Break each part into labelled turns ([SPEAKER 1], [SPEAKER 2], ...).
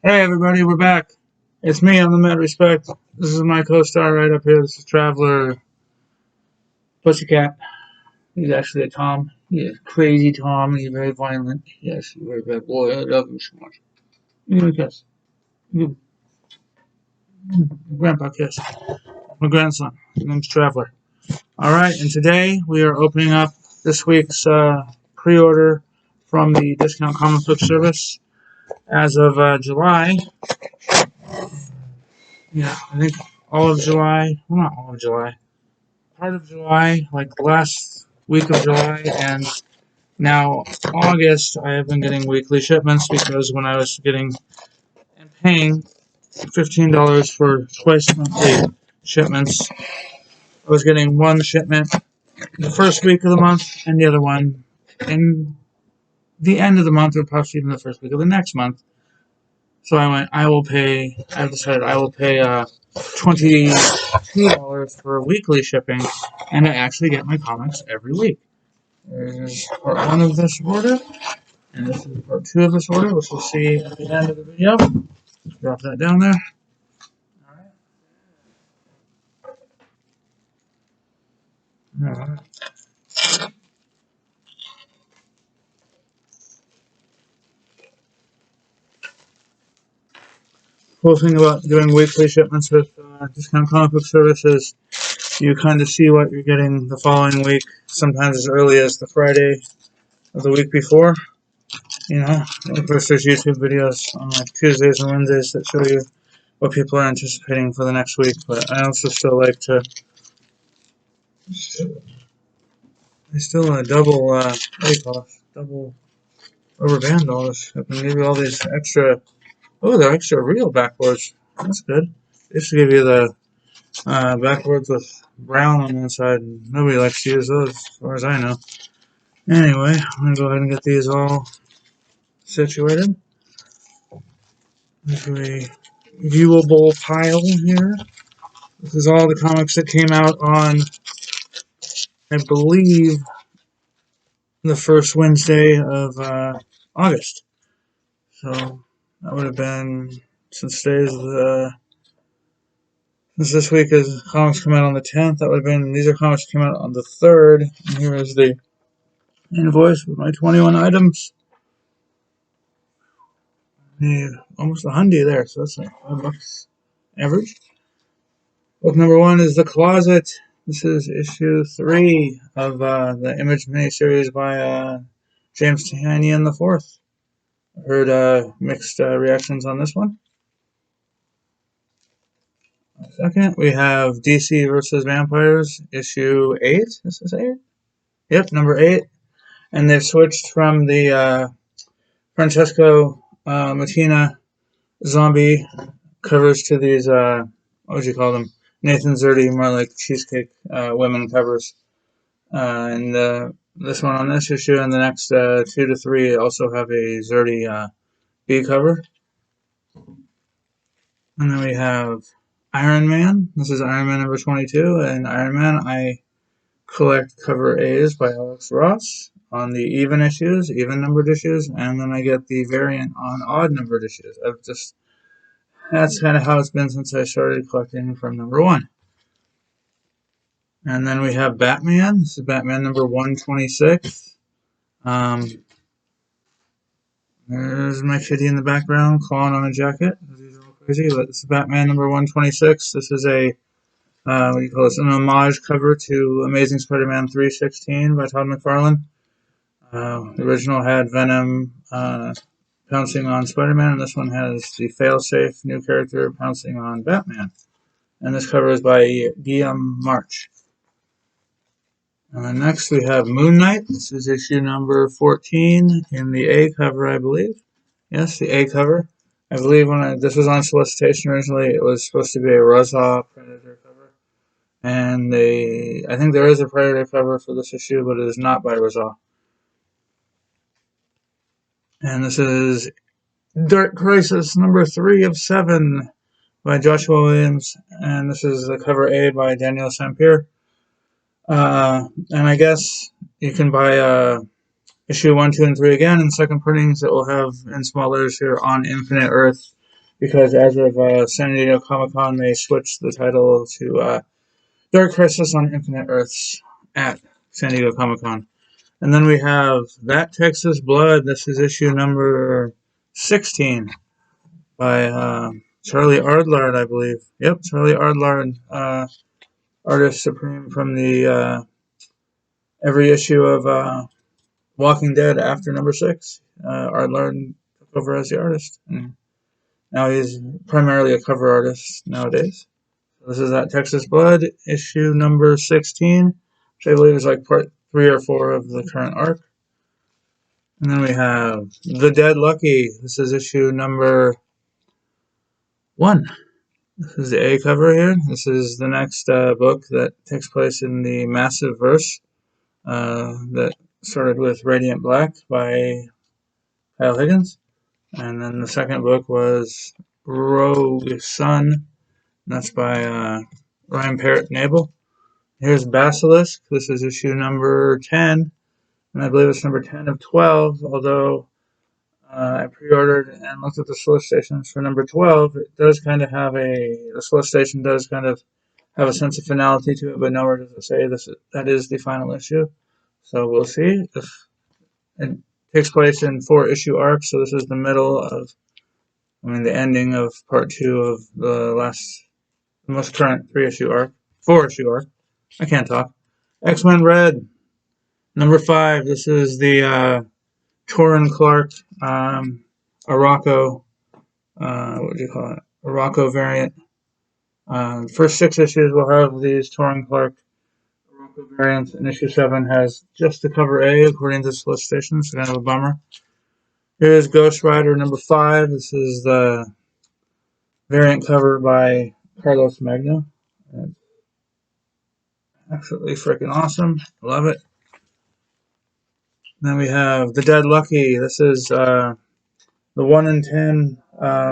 [SPEAKER 1] Hey everybody, we're back. It's me, I'm the Mad Respect. This is my co-star right up here. This is Traveler Pussycat. He's actually a Tom. He is crazy Tom. He's very violent. Yes, he's a very bad boy. I love him so much. You kiss. You, Grandpa kiss. My grandson. His name's Traveler. Alright, and today we are opening up this week's pre-order from the Discount Comic Book Service. As of July, yeah, I think all of July, well, not all of July, part of July, like the last week of July, and now August, I have been getting weekly shipments because when I was getting and paying $15 for twice monthly shipments, I was getting one shipment the first week of the month and the other one in the end of the month or possibly even the first week of the next month. So I've decided I will pay $22 for weekly shipping, and I actually get my comics every week. There's part one of this order, and this is part two of this order, which we'll see at the end of the video. Drop that down there. Alright. Cool thing about doing weekly shipments with Discount Comic Book Service is you kind of see what you're getting the following week, sometimes as early as the Friday of the week before. You know, of course, there's YouTube videos on like Tuesdays and Wednesdays that show you what people are anticipating for the next week. But I also still like to, I still double, what do you call it? Double rubber band all this. I can give you all these extra. Oh, they're extra real backboards. That's good. They used to give you the backboards with brown on the inside, and nobody likes to use those, as far as I know. Anyway, I'm gonna go ahead and get these all situated into a viewable pile here. This is all the comics that came out on, I believe, the first Wednesday of August. So that would have been since this week is comics come out on the 10th. That would have been these are comics that came out on the 3rd. And here is the invoice with my 21 items. Almost $100 there, so that's like $5 average. Book number 1 is The Closet. This is issue 3 of the Image miniseries by James Tynion IV. I heard mixed reactions on this one. Second, we have DC versus Vampires, issue 8. This is 8? Yep, number 8. And they've switched from the Francesco Mattina zombie covers to these, what would you call them? Nathan Zerdy, more like cheesecake women covers. And this one on this issue and the next 2 to 3 also have a Zerdy B cover. And then we have Iron Man. This is Iron Man number 22. And Iron Man, I collect cover A's by Alex Ross on the even issues, even numbered issues, and then I get the variant on odd numbered issues. That's kind of how it's been since I started collecting from number 1. And then we have Batman. This is Batman number 126. There's my kitty in the background clawing on a jacket. These are all crazy, but this is Batman number 126. This is a what do you call this? An homage cover to Amazing Spider-Man 316 by Todd McFarlane. The original had Venom pouncing on Spider-Man, and this one has the failsafe new character pouncing on Batman. And this cover is by Guillaume March. And then next we have Moon Knight. This is issue number 14 in the A cover, I believe. Yes, the A cover. I believe this was on solicitation originally, it was supposed to be a Raza Predator cover. And I think there is a Predator cover for this issue, but it is not by Raza. And this is Dark Crisis number 3 of 7 by Joshua Williams. And this is the cover A by Daniel Sampere. And I guess you can buy issue 1, 2, and 3 again in second printings that will have in small letters here on Infinite Earth because as of San Diego Comic-Con, they switched the title to Dark Crisis on Infinite Earths at San Diego Comic-Con. And then we have That Texas Blood. This is issue number 16 by Charlie Ardlard, I believe. Yep, Charlie Ardlard, artist supreme from the every issue of Walking Dead after number 6. Ardlard took over as the artist, and now he's primarily a cover artist nowadays. So this is That Texas Blood, issue number 16, which I believe is like part 3 or 4 of the current arc. And then we have The Dead Lucky. This is issue number 1. This is the A cover here. This is the next book that takes place in the Massive Verse that started with Radiant Black by Kyle Higgins. And then the second book was Rogue Sun. That's by Ryan Parrott Nabel. Here's Basilisk. This is issue number 10. And I believe it's number 10 of 12, although I pre-ordered and looked at the solicitations for number 12. It does kind of have the solicitation does kind of have a sense of finality to it, but nowhere does it say that is the final issue. So we'll see. If it takes place in 4-issue arcs, so this is the the ending of part 2 of the most current 4-issue arc. I can't talk. X-Men Red, number 5. This is the Torrin Clark Araco, Araco variant. First 6 issues will have these Torrin Clark Araco variants, and issue 7 has just the cover A according to solicitations, so kind of a bummer. Here's Ghost Rider number 5. This is the variant cover by Carlos Magno. It's absolutely freaking awesome. Love it. Then we have The Dead Lucky. This is the 1 in 10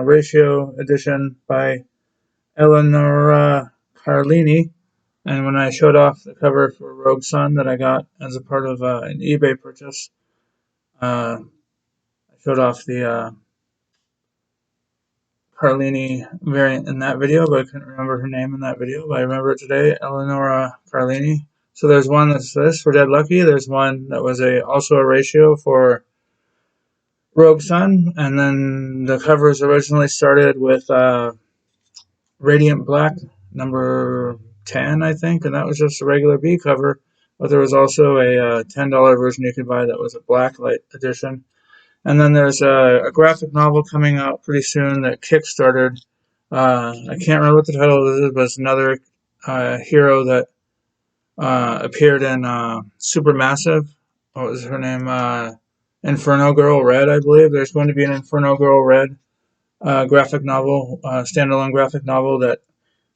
[SPEAKER 1] ratio edition by Eleonora Carlini. And when I showed off the cover for Rogue Sun that I got as a part of an eBay purchase, I showed off the Carlini variant in that video, but I couldn't remember her name in that video. But I remember it today, Eleonora Carlini. So there's one that's this for Dead Lucky. There's one that was also a ratio for Rogue Sun, and then the covers originally started with Radiant Black number 10, I think, and that was just a regular B cover. But there was also a $10 version you could buy that was a blacklight edition. And then there's a graphic novel coming out pretty soon that kickstarted. I can't remember what the title of it is, but it's another hero that appeared in Supermassive. What was her name? Inferno Girl Red, I believe. There's going to be an Inferno Girl Red graphic novel, standalone graphic novel that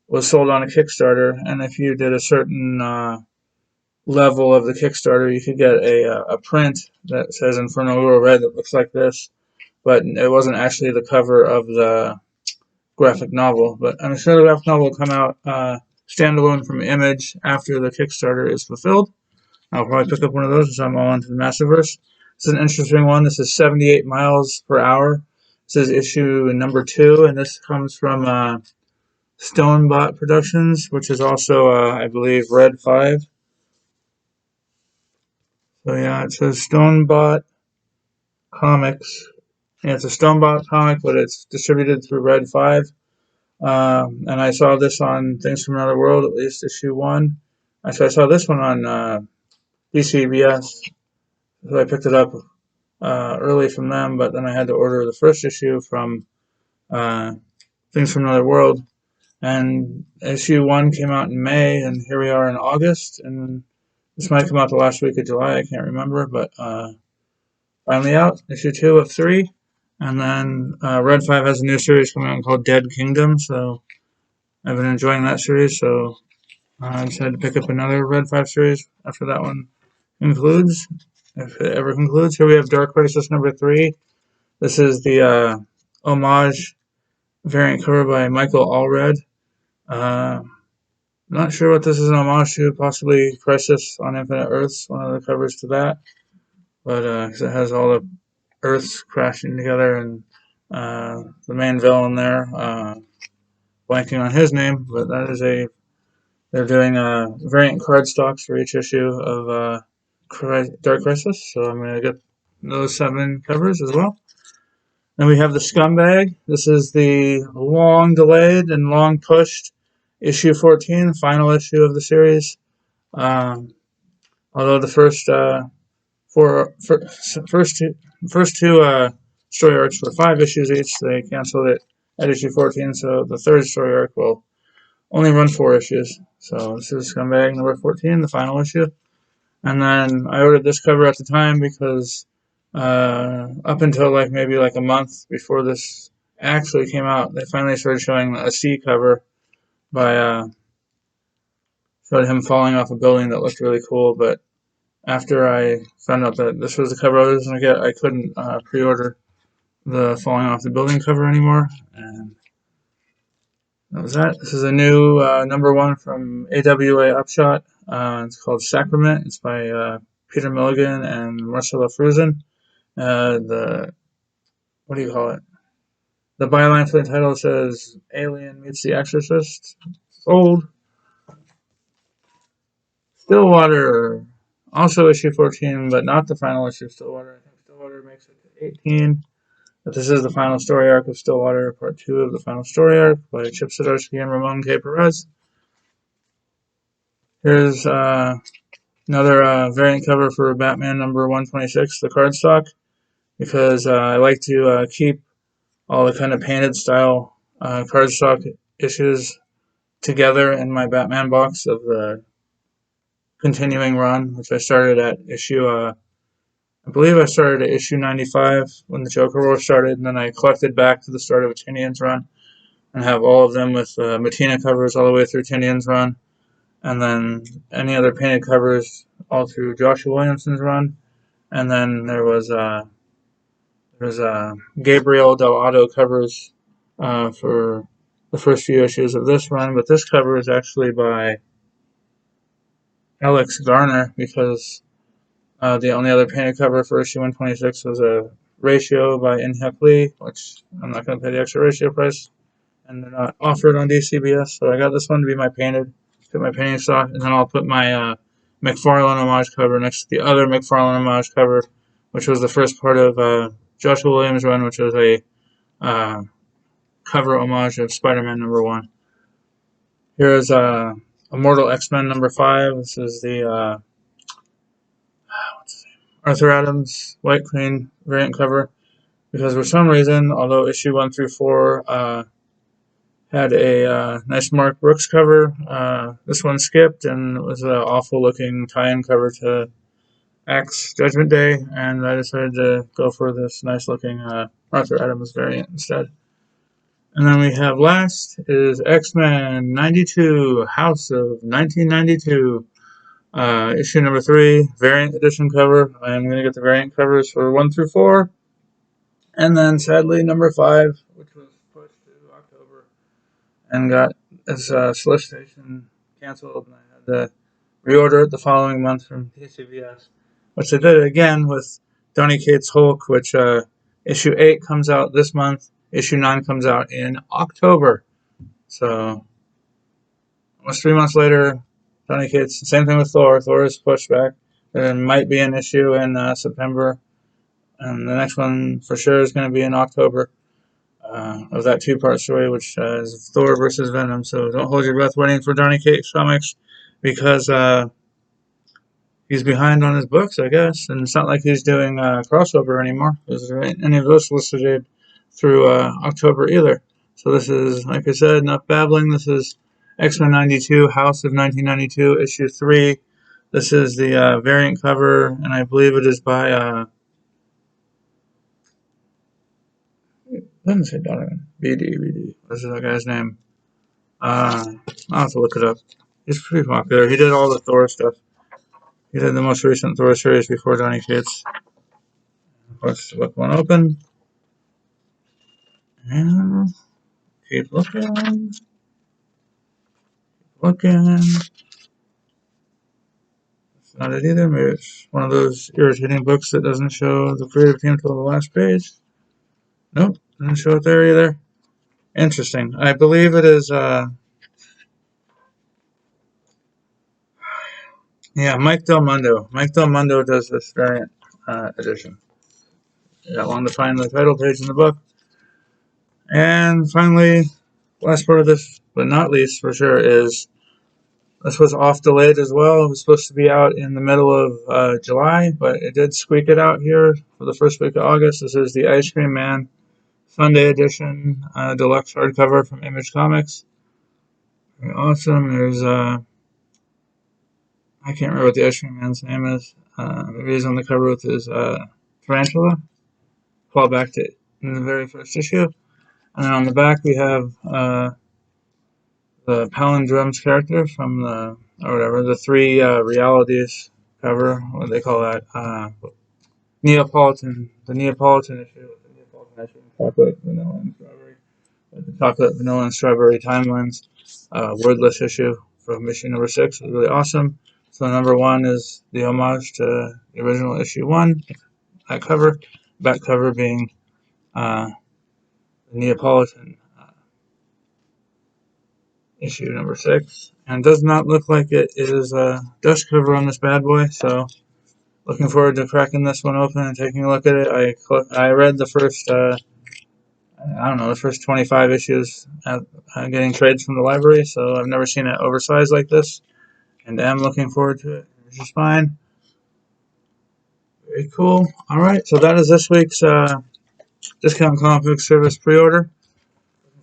[SPEAKER 1] was sold on a Kickstarter. And if you did a certain level of the Kickstarter, you could get a print that says Inferno Girl Red that looks like this, but it wasn't actually the cover of the graphic novel. But I'm sure the graphic novel will come out standalone from Image after the Kickstarter is fulfilled. I'll probably pick up one of those as I'm all into the Massiverse. This is an interesting one. This is 78 miles per hour. This is issue number 2, and this comes from Stonebot Productions, which is also, I believe, Red 5. So yeah, it says Stonebot Comics. Yeah, it's a Stonebot comic, but it's distributed through Red 5. And I saw this on Things from Another World, at least issue 1. Actually, I saw this one on DCBS. So I picked it up early from them, but then I had to order the first issue from Things from Another World. And issue 1 came out in May, and here we are in August. And this might come out the last week of July, I can't remember, but finally out, issue 2 of 3. And then Red 5 has a new series coming out called Dead Kingdom, so I've been enjoying that series, so I decided to pick up another Red 5 series after that one concludes, if it ever concludes. Here we have Dark Crisis number 3. This is the homage variant cover by Michael Allred. Not sure what this is an homage to, possibly Crisis on Infinite Earths, one of the covers to that. But it has all the Earths crashing together and the main villain there. Blanking on his name, but that is they're doing variant card stocks for each issue of Dark Crisis, so I'm going to get those 7 covers as well. Then we have the Scumbag. This is the long delayed and long pushed issue 14, final issue of the series. Although the first two story arcs were 5 issues each, they canceled it at issue 14, so the third story arc will only run 4 issues. So this is Scumbag number 14, the final issue. And then I ordered this cover at the time because up until maybe a month before this actually came out, they finally started showing a C cover by showed him falling off a building that looked really cool. But after I found out that this was the cover I was going to get, I couldn't pre-order the falling off the building cover anymore. And that was that. This is a new number 1 from AWA Upshot. It's called Sacrament. It's by Peter Milligan and Marcella Fruzen. What do you call it? The byline for the title says Alien Meets the Exorcist. Old. Stillwater. Also issue 14, but not the final issue of Stillwater. I think Stillwater makes it to 18. But this is the final story arc of Stillwater, part 2 of the final story arc by Chip Zdarsky and Ramon K. Perez. Here's another variant cover for Batman number 126, the cardstock, because I like to keep all the kind of painted style cardstock issues together in my Batman box of the continuing run, which I started at issue, I believe I started at issue 95 when the Joker War started, and then I collected back to the start of Tinian's run and have all of them with Matina covers all the way through Tinian's run, and then any other painted covers all through Joshua Williamson's run, and then there was Gabriel Del Otto covers for the first few issues of this run, but this cover is actually by Alex Garner because the only other painted cover for issue 126 was a ratio by In-Hyuk Lee, which I'm not going to pay the extra ratio price, and they're not offered on DCBS, so I got this one to be my put my painting stock, and then I'll put my McFarlane homage cover next to the other McFarlane homage cover, which was the first part of Joshua Williams' run, which was a cover homage of Spider-Man number 1. Here's Immortal X-Men number 5. This is the Arthur Adams White Queen variant cover, because for some reason, although issue 1 through 4 had a nice Mark Brooks cover, this one skipped, and it was an awful looking tie-in cover to X Judgment Day, and I decided to go for this nice looking Arthur Adams variant instead. And then we have last is X-Men 92, House of 1992, issue number 3, variant edition cover. I'm going to get the variant covers for 1 through 4. And then sadly number 5, which was pushed to October and got its solicitation canceled, and I had to reorder it the following month from DCBS, which I did again with Donny Cates' Hulk, which issue 8 comes out this month. Issue 9 comes out in October. So, almost 3 months later, Donny Cates, same thing with Thor. Thor is pushed back. There might be an issue in September. And the next one for sure is going to be in October of that 2-part story, which is Thor versus Venom. So don't hold your breath waiting for Donny Cates comics, because he's behind on his books, I guess. And it's not like he's doing crossover anymore. Is there any of those listed through October either? So this is, like I said, enough babbling. This is X-Men 92, House of 1992, issue 3. This is the variant cover, and I believe it is by I didn't say Donovan. BD. What's that guy's name? I'll have to look it up. He's pretty popular. He did all the Thor stuff. He did the most recent Thor series before Donny Cates. Let's flip one open. And keep looking. That's not it either. Maybe it's one of those irritating books that doesn't show the creative team till the last page. Nope. Didn't show it there either. Interesting. I believe it is, yeah, Mike Del Mundo. Mike Del Mundo does this variant edition. Got one to find the title page in the book. And finally, last part of this, but not least for sure, is this was off delayed as well. It was supposed to be out in the middle of July, but it did squeak it out here for the first week of August. This is the Ice Cream Man Sunday edition deluxe hardcover from Image Comics. Very awesome. There's I can't remember what the Ice Cream Man's name is. Maybe he's on the cover with his tarantula. Fall back to in the very first issue. And then on the back we have the Palindromes character from the three realities cover. What do they call that? The Neapolitan issue. The Neapolitan issue. Chocolate, vanilla, and strawberry. The chocolate, vanilla, and strawberry timelines. Wordless issue from issue number 6 was really awesome. So number 1 is the homage to the original issue 1. That cover. Back cover being the Neapolitan issue number 6, and does not look like it is a dust cover on this bad boy, so looking forward to cracking this one open and taking a look at it. I read the first, the first 25 issues getting trades from the library, so I've never seen it oversized like this, and am looking forward to it, which is fine. Very cool. Alright, so that is this week's Discount Comic Book Service pre-order.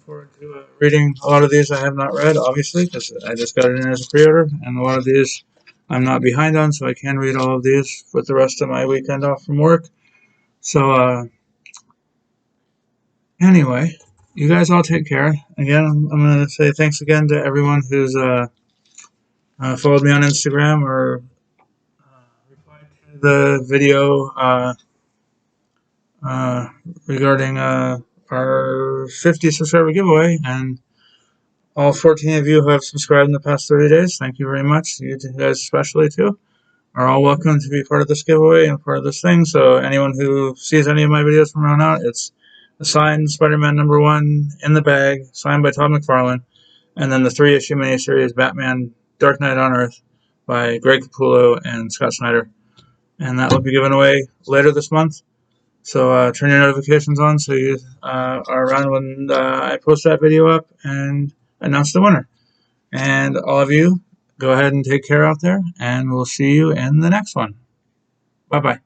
[SPEAKER 1] Forward to reading a lot of these I have not read, obviously, because I just got it in as a pre-order, and a lot of these I'm not behind on, so I can read all of these with the rest of my weekend off from work. So, anyway, you guys all take care. Again, I'm going to say thanks again to everyone who's followed me on Instagram or replied to the video regarding our 50 subscriber giveaway, and all 14 of you who have subscribed in the past 30 days, thank you very much. You guys especially, too, are all welcome to be part of this giveaway and part of this thing. So anyone who sees any of my videos from around out, it's a signed Spider-Man number 1 in the bag, signed by Todd McFarlane, and then the 3-issue miniseries Batman Dark Knight on Earth by Greg Capullo and Scott Snyder. And that will be given away later this month. So turn your notifications on so you are around when I post that video up and announce the winner. And all of you, go ahead and take care out there, and we'll see you in the next one. Bye-bye.